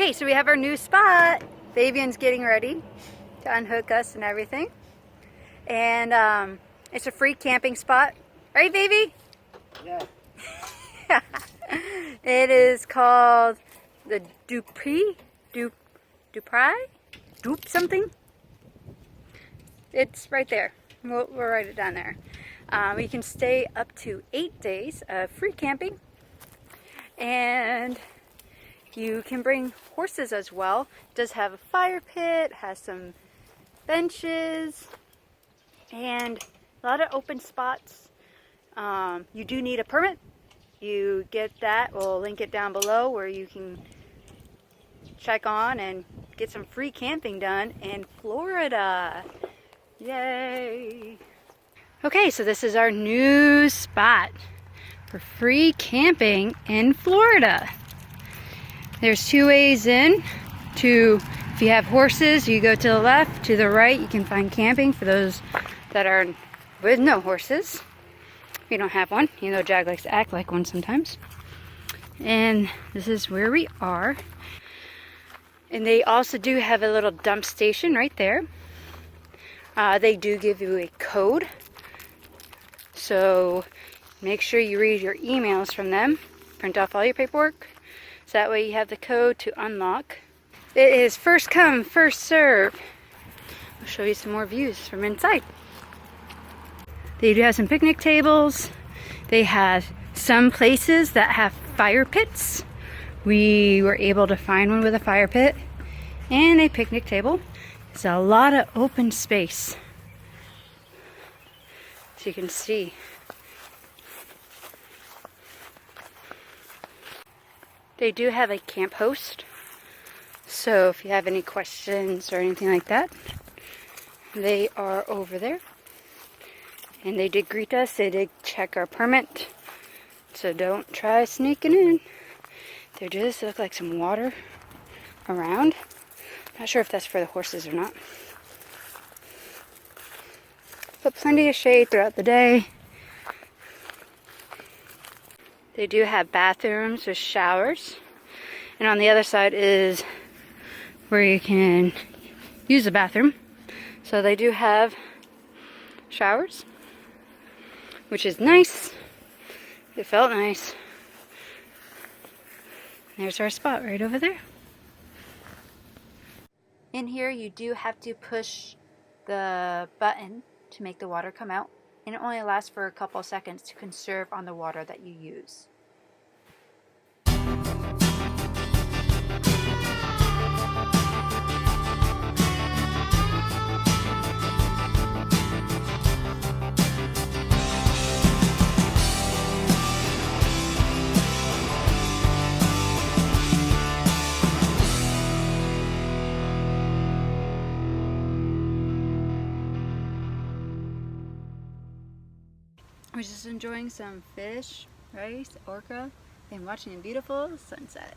Okay, so we have our new spot. Fabian's getting ready to unhook us and everything. And it's a free camping spot. Right, baby? Yeah. It is called the DuPuis something. It's right there. We'll write it down there. You can stay up to 8 days of free camping. And you can bring horses as well. It does have a fire pit, has some benches, and a lot of open spots. You do need a permit. You get that. We'll link it down below where you can check on and get some free camping done in Florida. Yay! Okay, so this is our new spot for free camping in Florida. There's two ways in. If you have horses, you go to the left. To the right, you can find camping for those that are with no horses. If you don't have one, you know Jag likes to act like one sometimes. And this is where we are. And they also do have a little dump station right there. They do give you a code. So make sure you read your emails from them. Print off all your paperwork. So that way you have the code to unlock. It is first come, first serve. I'll show you some more views from inside. They do have some picnic tables. They have some places that have fire pits. We were able to find one with a fire pit and a picnic table. It's a lot of open space. So you can see. They do have a camp host. So if you have any questions or anything like that, they are over there. And they did greet us. They did check our permit. So don't try sneaking in. There does look like some water around. Not sure if that's for the horses or not. But plenty of shade throughout the day. They do have bathrooms with showers. And on the other side is where you can use the bathroom. So they do have showers, which is nice. It felt nice. There's our spot right over there. In here you do have to push the button to make the water come out, and it only lasts for a couple seconds to conserve on the water that you use. We're just enjoying some fish, rice, okra, and watching a beautiful sunset.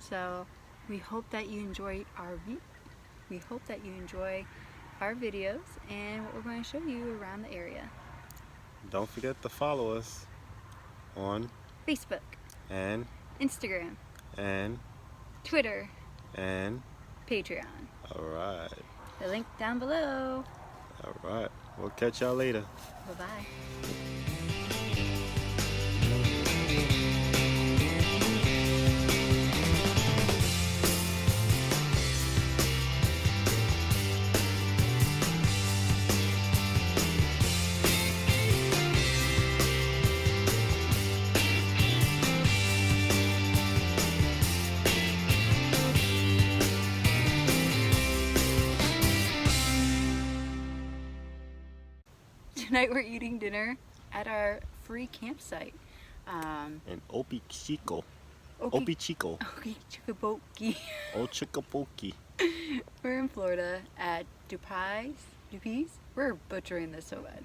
So we hope that you enjoy our videos and what we're going to show you around the area. Don't forget to follow us on Facebook and Instagram and Twitter and Patreon. Alright. The link down below. Alright. We'll catch y'all later. Bye-bye. Tonight we're eating dinner at our free campsite. In Opichico. Ochicapoke. We're in Florida at DuPuis. We're butchering this so bad.